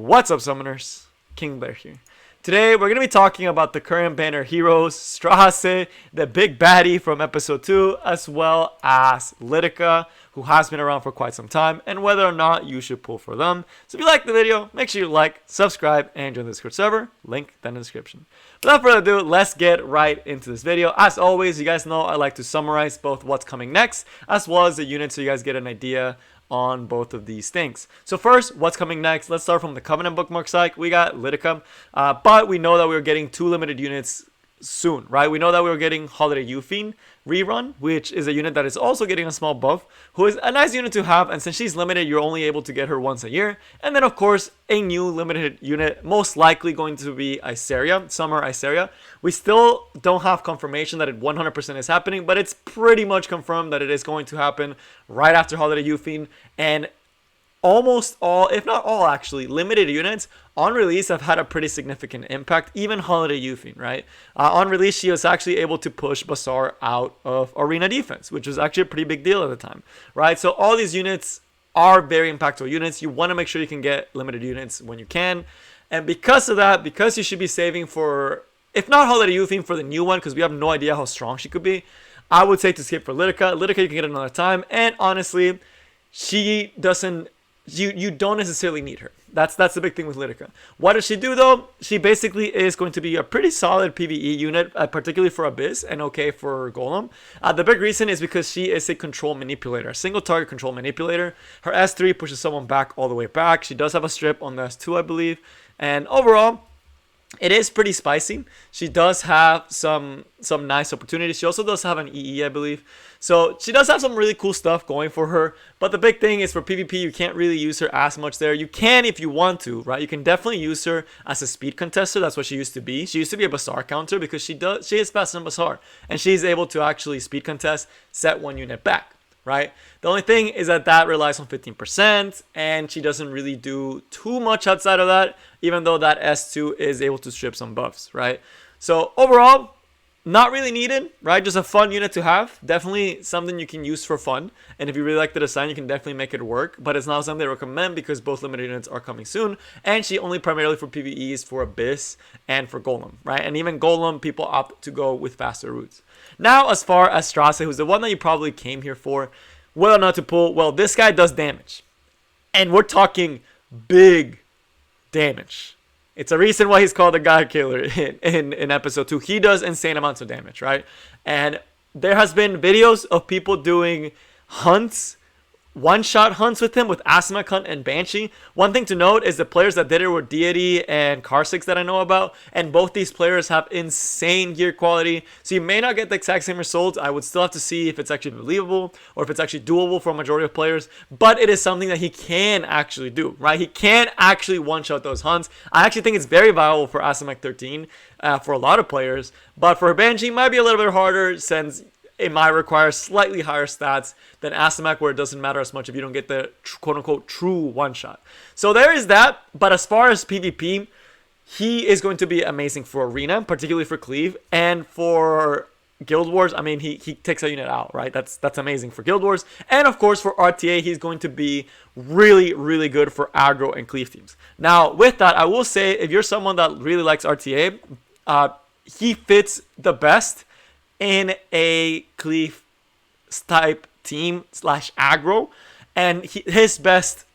What's up, summoners? King Blair here. Today we're going to be talking about the current banner heroes, Straze, the big baddie from episode 2, as well as Lidica, who has been around for quite some time, and whether or not you should pull for them. So if you like the video, make sure you like, subscribe, and join the Discord server. Link down in the description. Without further ado, let's get right into this video. As always, you guys know I like to summarize both what's coming next, as well as the units, so you guys get an idea on both of these things. So first, what's coming next? Let's start from the Covenant bookmark side. We got Lidica, but we know that we were getting 2 limited units soon, right? We know that we were getting Holiday Youthfiend rerun, which is a unit that is also getting a small buff, who is a nice unit to have, and since she's limited, you're only able to get her once a year. And then of course, a new limited unit, most likely going to be Iseria, Summer Iseria. We still don't have confirmation that it 100% is happening, but it's pretty much confirmed that it is going to happen right after Holiday Youthfiend. And almost all, if not all actually, limited units on release have had a pretty significant impact, even Holiday Youthfiend, right? On release, she was actually able to push Bazaar out of arena defense, which was actually a pretty big deal at the time, right? So all these units are very impactful units. You want to make sure you can get limited units when you can. And because of that, because you should be saving for, if not Holiday Youthfiend, for the new one, because we have no idea how strong she could be, I would say to skip for Lidica. Lidica you can get another time, and honestly, she doesn't, you don't necessarily need her. That's the big thing with Lidica. What does she do though? She basically is going to be a pretty solid PvE unit, particularly for Abyss, and okay for Golem. The big reason is because she is a control manipulator, a single target control manipulator. Her S3 pushes someone back all the way back. She does have a strip on the S2, I believe. And overall, it is pretty spicy. She does have some nice opportunities. She also does have an EE, I believe. So she does have some really cool stuff going for her. But the big thing is for PvP, you can't really use her as much there. You can if you want to, right? You can definitely use her as a speed contester. That's what she used to be. She used to be a Bazaar counter because she is faster than Bazaar. And she's able to actually speed contest, set one unit back, right? The only thing is that relies on 15%, and she doesn't really do too much outside of that, even though that S2 is able to strip some buffs, right? So overall, not really needed, right? Just a fun unit to have. Definitely something you can use for fun, and if you really like the design, you can definitely make it work, but it's not something I recommend because both limited units are coming soon, and she only primarily for PvEs for Abyss and for Golem, right? And even Golem, people opt to go with faster routes. Now, as far as Straze, who's the one that you probably came here for, whether or not to pull, well, this guy does damage. And we're talking big damage. It's a reason why he's called the God Killer in episode 2. He does insane amounts of damage, right? And there has been videos of people doing hunts, one-shot hunts with him, with Asimach Hunt and Banshee. One thing to note is the players that did it were Deity and Karsix that I know about, and both these players have insane gear quality, so you may not get the exact same results. I would still have to see if it's actually believable or if it's actually doable for a majority of players, but it is something that he can actually do, right? He can actually one-shot those hunts. I actually think it's very viable for Asimach 13 for a lot of players, but for Banshee it might be a little bit harder since it might require slightly higher stats than Asimach, where it doesn't matter as much if you don't get the quote-unquote true one-shot. So there is that, but as far as PvP, he is going to be amazing for Arena, particularly for Cleave, and for Guild Wars. I mean, he takes a unit out, right? That's amazing for Guild Wars. And of course, for RTA, he's going to be really, really good for aggro and Cleave teams. Now, with that, I will say, if you're someone that really likes RTA, he fits the best in a Cleave type team / aggro, and his best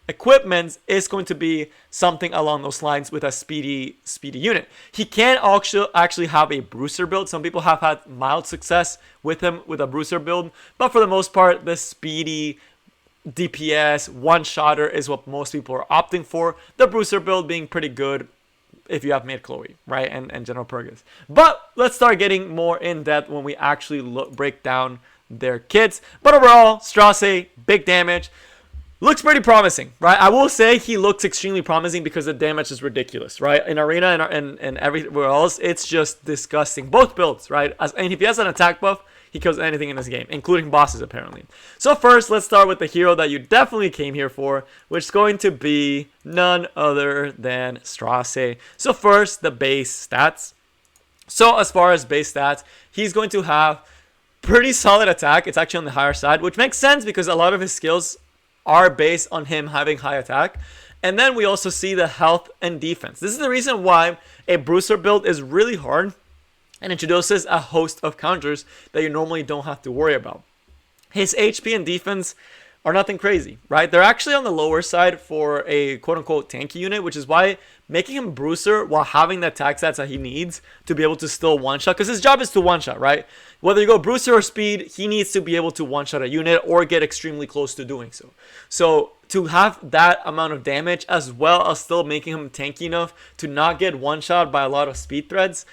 equipment is going to be something along those lines with a speedy unit. He can actually have a bruiser build. Some people have had mild success with him with a bruiser build, but for the most part, the speedy DPS one-shotter is what most people are opting for. The bruiser build being pretty good if you have made Chloe, right, and General Purgus. But let's start getting more in depth when we actually break down their kits. But overall, Straze, big damage, looks pretty promising, right? I will say he looks extremely promising because the damage is ridiculous, right? In Arena and everywhere else, it's just disgusting. Both builds, right? And if he has an attack buff, he kills anything in this game, including bosses, apparently. So first, let's start with the hero that you definitely came here for, which is going to be none other than Straze. So first, the base stats. So as far as base stats, he's going to have pretty solid attack. It's actually on the higher side, which makes sense because a lot of his skills are based on him having high attack. And then we also see the health and defense. This is the reason why a Bruiser build is really hard and introduces a host of counters that you normally don't have to worry about. His HP and defense are nothing crazy, right? They're actually on the lower side for a quote-unquote tanky unit, which is why making him Bruiser while having the attack stats that he needs to be able to still one-shot, because his job is to one-shot, right? Whether you go Bruiser or Speed, he needs to be able to one-shot a unit or get extremely close to doing so. So to have that amount of damage as well as still making him tanky enough to not get one-shot by a lot of speed threads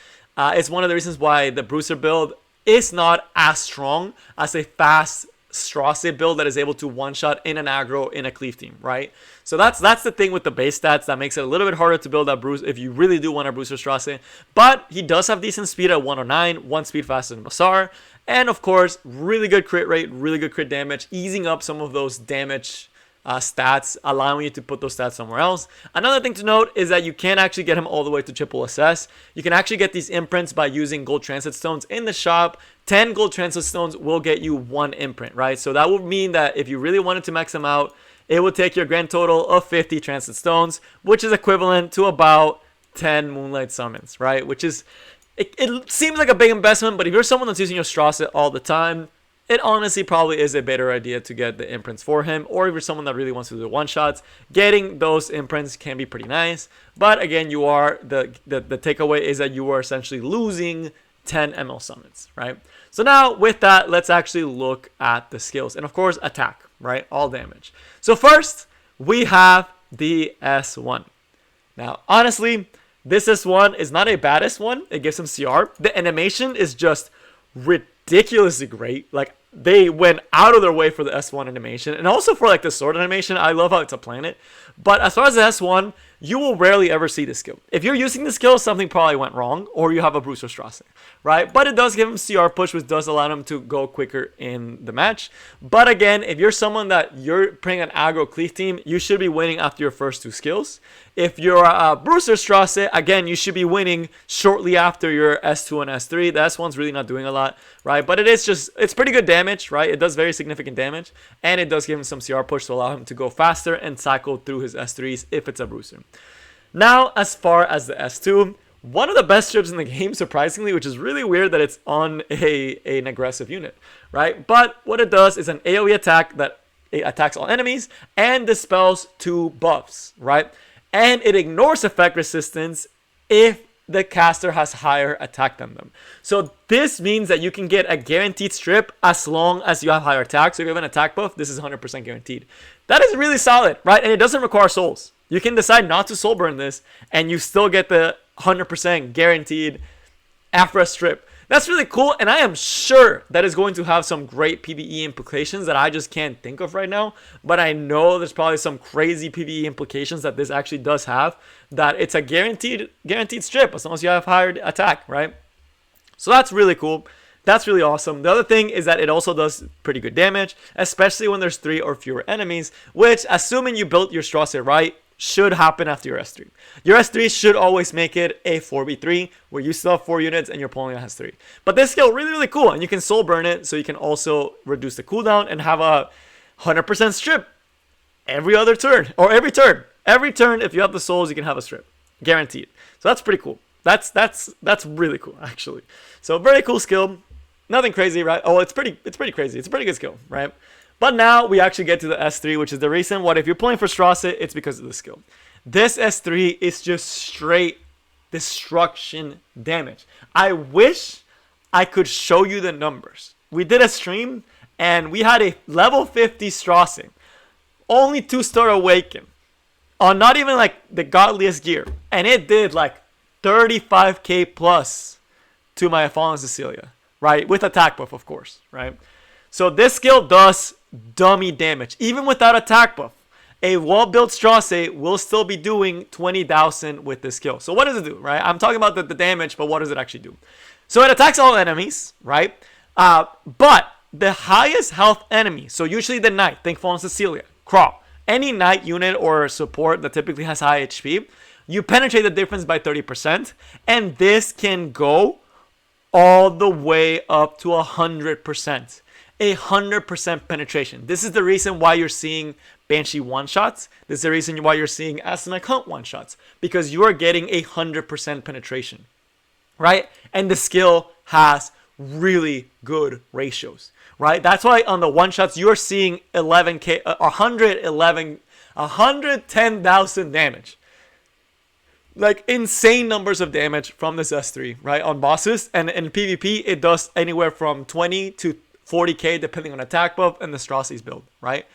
is one of the reasons why the Bruiser build is not as strong as a fast Straze build that is able to one-shot in an aggro in a cleave team, right? So that's the thing with the base stats that makes it a little bit harder to build that Bruiser if you really do want a Bruiser Straze. But he does have decent speed at 109, 1 speed faster than Bazaar, and of course, really good crit rate, really good crit damage, easing up some of those damage stats, allowing you to put those stats somewhere else. Another thing to note is that you can't actually get him all the way to triple SS. You can actually get these imprints by using gold transit stones in the shop. 10 gold transit stones will get you 1 imprint, right? So that would mean that if you really wanted to max them out, it would take your grand total of 50 transit stones, which is equivalent to about 10 moonlight summons, right? Which is, it seems like a big investment, but if you're someone that's using your Straze all the time, it honestly probably is a better idea to get the imprints for him. Or if you're someone that really wants to do one-shots, getting those imprints can be pretty nice. But again, you are the takeaway is that you are essentially losing 10 ML summons, right? So now with that, let's actually look at the skills. And of course, attack, right? All damage. So first, we have the S1. Now, honestly, this S1 is not a bad S1. It gives him CR. The animation is just ridiculously great. Like, they went out of their way for the S1 animation, and also for like the sword animation. I love how it's a planet. But as far as the S1, you will rarely ever see this skill. If you're using the skill, something probably went wrong, or you have a Bruiser Straze, right? But it does give him CR push, which does allow him to go quicker in the match. But again, if you're someone that you're playing an aggro cleave team, you should be winning after your first 2 skills. If you're a Bruiser Straze, again, you should be winning shortly after your S2 and S3. The S1's really not doing a lot, right? But it's pretty good damage, right? It does very significant damage, and it does give him some CR push to allow him to go faster and cycle through his S3s if it's a Bruiser. Now, as far as the S2, one of the best strips in the game, surprisingly, which is really weird that it's on an aggressive unit, right? But what it does is an AoE attack that attacks all enemies and dispels 2 buffs, right? And it ignores effect resistance if the caster has higher attack than them. So this means that you can get a guaranteed strip as long as you have higher attack. So if you have an attack buff, this is 100% guaranteed. That is really solid, right? And it doesn't require souls. You can decide not to soul burn this, and you still get the 100% guaranteed after a strip. That's really cool, and I am sure that is going to have some great PvE implications that I just can't think of right now. But I know there's probably some crazy PvE implications that this actually does have, that it's a guaranteed strip as long as you have higher attack, right? So that's really cool. That's really awesome. The other thing is that it also does pretty good damage, especially when there's 3 or fewer enemies, which, assuming you built your Straze right, should happen after your S3. Your S3 should always make it a 4v3 where you still have 4 units and your opponent has 3. But this skill really, really cool, and you can soul burn it, so you can also reduce the cooldown and have a 100% strip every other turn, or every turn. Every turn, if you have the souls, you can have a strip, guaranteed. So that's pretty cool. That's really cool, actually. So very cool skill. Nothing crazy, right? Oh, it's pretty crazy. It's a pretty good skill, right? But now we actually get to the S3, which is the reason what if you're playing for Straze, it's because of the skill. This S3 is just straight destruction damage. I wish I could show you the numbers. We did a stream and we had a level 50 Straze, only 2-star Awaken, on not even like the godliest gear, and it did like 35k plus to my Fallen Cecilia, right? With attack buff, of course, right? So this skill does dummy damage. Even without attack buff, a well-built Straze will still be doing 20,000 with this skill. So what does it do, right? I'm talking about the damage, but what does it actually do? So it attacks all enemies, right? But the highest health enemy, so usually the knight, think Fallen Cecilia, Crawl, any knight unit or support that typically has high HP, you penetrate the difference by 30%, and this can go all the way up to 100%. 100% penetration. This is the reason why you're seeing Banshee one-shots. This is the reason why you're seeing Asimec Hunt one-shots, because you are getting 100% penetration, right? And the skill has really good ratios, right? That's why on the one-shots, you're seeing 110,000 damage. Like insane numbers of damage from this S3, right? On bosses. And in PvP, it does anywhere from 20 to 40k depending on attack buff and the Straze's build, right?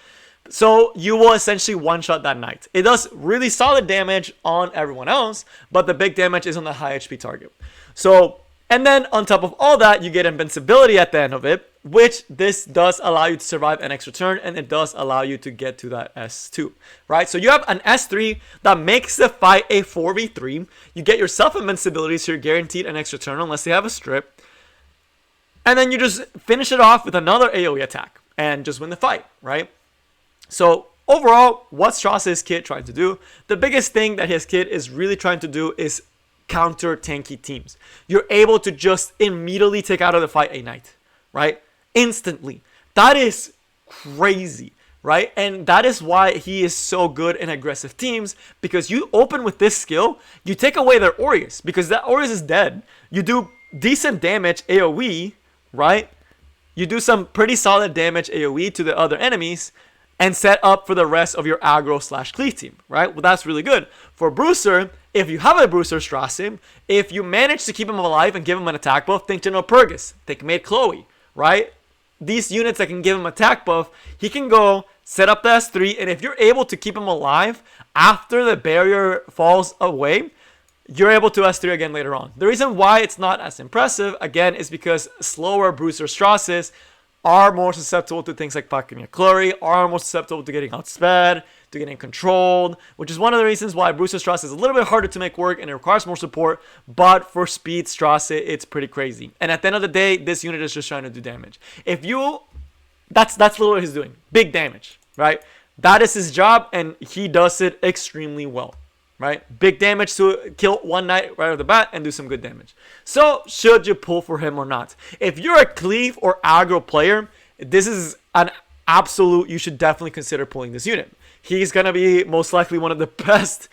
So you will essentially one-shot that knight. It does really solid damage on everyone else, but the big damage is on the high HP target. So, and then on top of all that, you get invincibility at the end of it, which this does allow you to survive an extra turn, and it does allow you to get to that S2, right? So you have an S3 that makes the fight a 4v3. You get yourself invincibility, so you're guaranteed an extra turn unless they have a strip. And then you just finish it off with another AoE attack and just win the fight, right? So overall, what's Straze's kit trying to do? The biggest thing that his kit is really trying to do is counter tanky teams. You're able to just immediately take out of the fight a knight, right? Instantly. That is crazy, right? And that is why he is so good in aggressive teams, because you open with this skill, you take away their Aureus, because that Aureus is dead. You do decent damage AoE, right? You do some pretty solid damage AoE to the other enemies, and set up for the rest of your aggro/cleave team, right? Well, that's really good. For Bruiser, if you have a Bruiser Straze, if you manage to keep him alive and give him an attack buff, think General Purgus, think Maid Chloe, right? These units that can give him attack buff, he can go set up the S3, and if you're able to keep him alive after the barrier falls away, you're able to S3 again later on. The reason why it's not as impressive, again, is because slower Bruiser Strazes are more susceptible to things like Packing McClurry, are more susceptible to getting outsped, to getting controlled, which is one of the reasons why Bruiser Straze is a little bit harder to make work and it requires more support, but for speed Straze, it's pretty crazy. And at the end of the day, this unit is just trying to do damage. That's literally what he's doing. Big damage, right? That is his job, and he does it extremely well. Right? Big damage to kill one knight right off the bat and do some good damage. So, should you pull for him or not? If you're a cleave or aggro player, this is an absolute, you should definitely consider pulling this unit. He's going to be most likely one of the best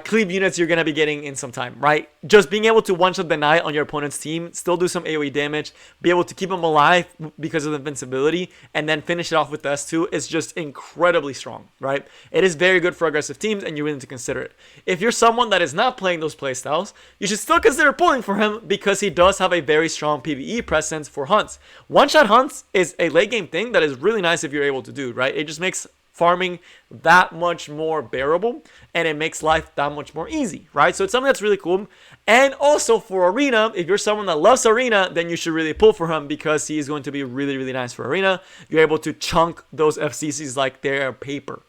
cleave units you're going to be getting in some time, right? Just being able to one-shot the knight on your opponent's team, still do some AoE damage, be able to keep him alive because of the invincibility, and then finish it off with the S2 is just incredibly strong, right? It is very good for aggressive teams, and you really need to consider it. If you're someone that is not playing those playstyles, you should still consider pulling for him because he does have a very strong PvE presence for hunts. One-shot hunts is a late game thing that is really nice if you're able to do, right? It just makes farming that much more bearable, and it makes life that much more easy, right? So it's something that's really cool. And also for arena, if you're someone that loves arena, then you should really pull for him because he is going to be really, really nice for arena. You're able to chunk those FCCs like they're paper,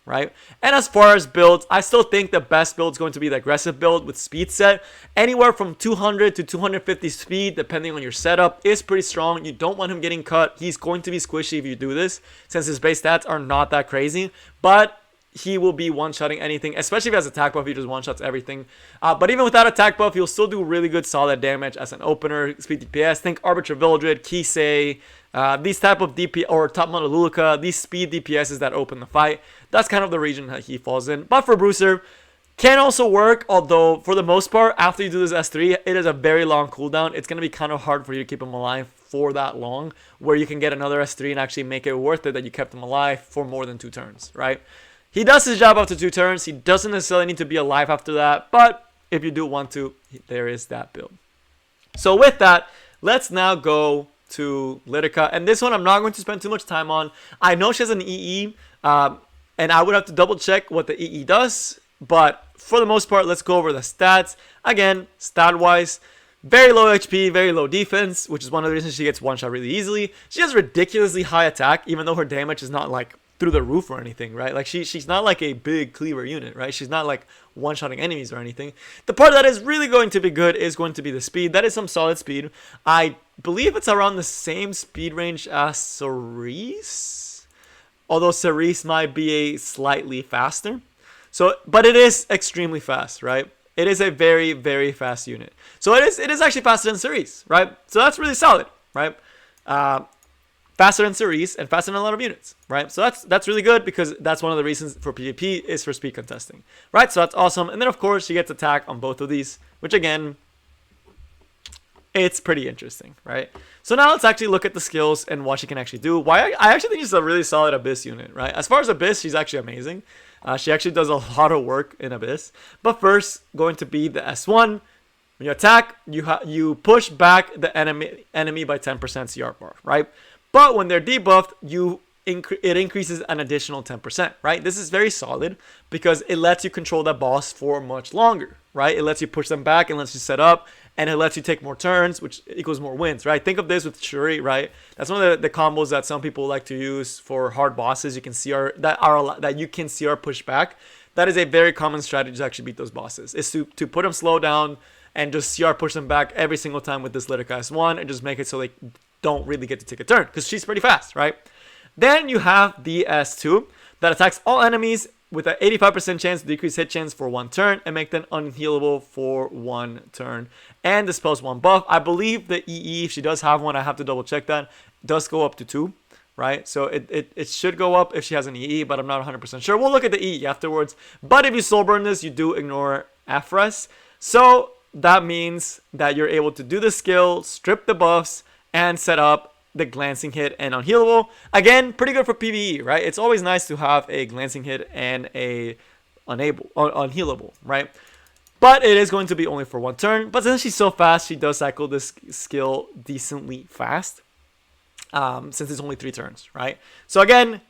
right? And as far as builds, I still think the best build is going to be the aggressive build with speed set. Anywhere from 200 to 250 speed, depending on your setup, is pretty strong. You don't want him getting cut. He's going to be squishy if you do this, since his base stats are not that crazy. But he will be one-shotting anything, especially if he has attack buff. He just one-shots everything. But even without attack buff, he'll still do really good solid damage as an opener. Speed DPS, think Arbiter Vildred, Kisei, these type of DP or top model Lidica, these speed DPSs that open the fight. That's kind of the region that he falls in. But for Bruiser, can also work, although for the most part, after you do this S3, it is a very long cooldown. It's going to be kind of hard for you to keep him alive for that long, where you can get another S3 and actually make it worth it that you kept him alive for more than 2 turns, right? He does his job after 2 turns. He doesn't necessarily need to be alive after that, but if you do want to, there is that build. So with that, let's now go to Lidica, and this one I'm not going to spend too much time on. I know she has an EE, and I would have to double check what the EE does, but for the most part, let's go over the stats. Again, stat-wise, very low HP, very low defense, which is one of the reasons she gets one-shot really easily. She has ridiculously high attack, even though her damage is not like through the roof or anything, right? Like she's not like a big cleaver unit, right? She's not like one-shotting enemies or anything. The part that is really going to be good is going to be the speed. That is some solid speed. I believe it's around the same speed range as Cerise, although Cerise might be a slightly faster. So, but it is extremely fast, right? It is a very, very fast unit. So it is actually faster than Cerise, right? So that's really solid, right? faster than Straze and faster than a lot of units, right? So that's really good because that's one of the reasons for PvP is for speed contesting, right? So that's awesome. And then of course she gets attack on both of these, which again, it's pretty interesting, right? So now let's actually look at the skills and what she can actually do. Why I actually think she's a really solid Abyss unit, right? As far as Abyss, she's actually amazing. She actually does a lot of work in Abyss. But first, going to be the S1. When you attack, you push back the enemy by 10% CR bar, right? But when they're debuffed, it increases an additional 10%, right? This is very solid because it lets you control that boss for much longer, right? It lets you push them back and lets you set up, and it lets you take more turns, which equals more wins, right? Think of this with Shuri, right? That's one of the combos that some people like to use for hard bosses. You can CR that you can CR push back. That is a very common strategy to actually beat those bosses. Is to put them slow down and just CR push them back every single time with this Lidica S1 and just make it so they don't really get to take a turn because she's pretty fast, right? Then you have the S2 that attacks all enemies with an 85% chance to decrease hit chance for 1 turn and make them unhealable for 1 turn and dispels 1 buff. I believe the EE, if she does have one, I have to double check that, does go up to 2, right? So it should go up if she has an EE, but I'm not 100% sure. We'll look at the EE afterwards. But if you soul burn this, you do ignore FRES. So that means that you're able to do the skill, strip the buffs, and set up the glancing hit and unhealable. Again, pretty good for PvE, right? It's always nice to have a glancing hit and a unhealable, right? But it is going to be only for 1 turn. But since she's so fast, she does cycle this skill decently fast. Since it's only 3 turns, right? So again,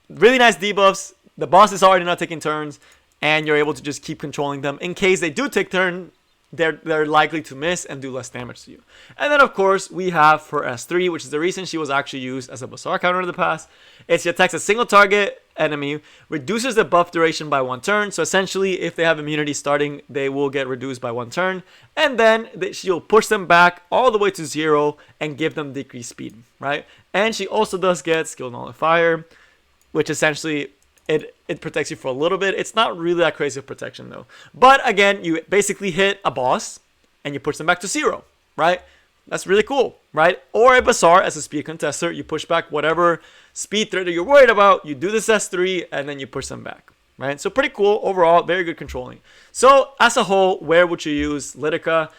really nice debuffs. The boss is already not taking turns, and you're able to just keep controlling them in case they do take turn. They're likely to miss and do less damage to you. And then, of course, we have for S3, which is the reason she was actually used as a Bazaar counter in the past. She attacks a single target enemy, reduces the buff duration by 1 turn. So essentially, if they have immunity starting, they will get reduced by 1 turn. And then she'll push them back all the way to 0 and give them decreased speed, right? And she also does get Skill Nullifier, which essentially it protects you for a little bit. It's not really that crazy of protection though. But again, you basically hit a boss and you push them back to 0, right? That's really cool, right? Or a Bazaar as a speed contester, you push back whatever speed threat that you're worried about, you do this S3 and then you push them back, right? So pretty cool overall, very good controlling. So as a whole, where would you use Lidica?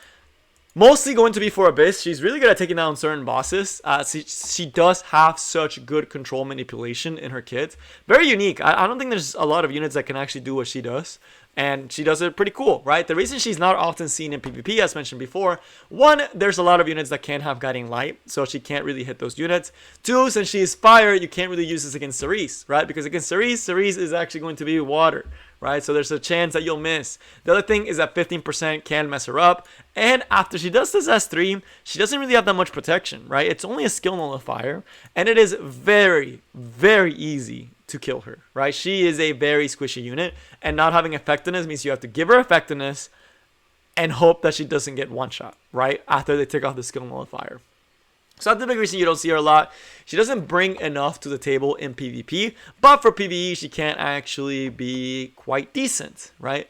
Mostly going to be for Abyss. She's really good at taking down certain bosses. She does have such good control manipulation in her kit. Very unique. I don't think there's a lot of units that can actually do what she does. And she does it pretty cool, right? The reason she's not often seen in PvP, as mentioned before, 1, there's a lot of units that can't have Guiding Light, so she can't really hit those units. 2, since she is fire, you can't really use this against Straze, right? Because against Straze is actually going to be water, right? So there's a chance that you'll miss. The other thing is that 15% can mess her up. And after she does this S3, she doesn't really have that much protection, right? It's only a skill nullifier, and it is very, very easy to kill her, right? She is a very squishy unit, and not having effectiveness means you have to give her effectiveness and hope that she doesn't get one shot, right? After they take off the skill nullifier. So that's the big reason you don't see her a lot. She doesn't bring enough to the table in PvP, but for PvE, she can actually be quite decent, right?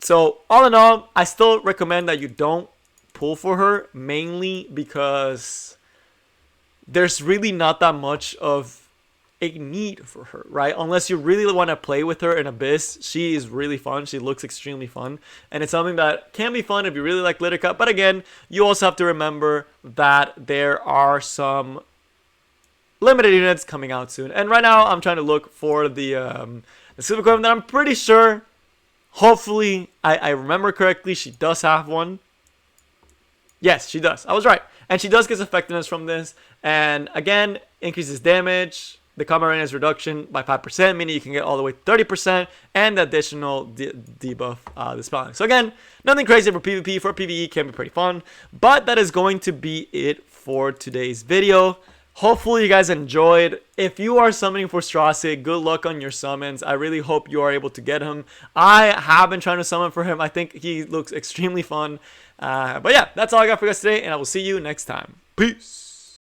So all in all, I still recommend that you don't pull for her, mainly because there's really not that much of a need for her, right? Unless you really want to play with her in Abyss, she is really fun. She looks extremely fun, and it's something that can be fun if you really like Lidica. But again, you also have to remember that there are some limited units coming out soon. And right now, I'm trying to look for the Silver Coin that I'm pretty sure, hopefully, I remember correctly, she does have one. Yes, she does. I was right. And she does get effectiveness from this. And again, increases damage. The combat range reduction by 5%, meaning you can get all the way to 30%, and the additional debuff dispelling. So again, nothing crazy for PvP. For PvE, can be pretty fun. But that is going to be it for today's video. Hopefully you guys enjoyed. If you are summoning for Straze, good luck on your summons. I really hope you are able to get him. I have been trying to summon for him. I think he looks extremely fun. But yeah, that's all I got for you guys today, and I will see you next time. Peace.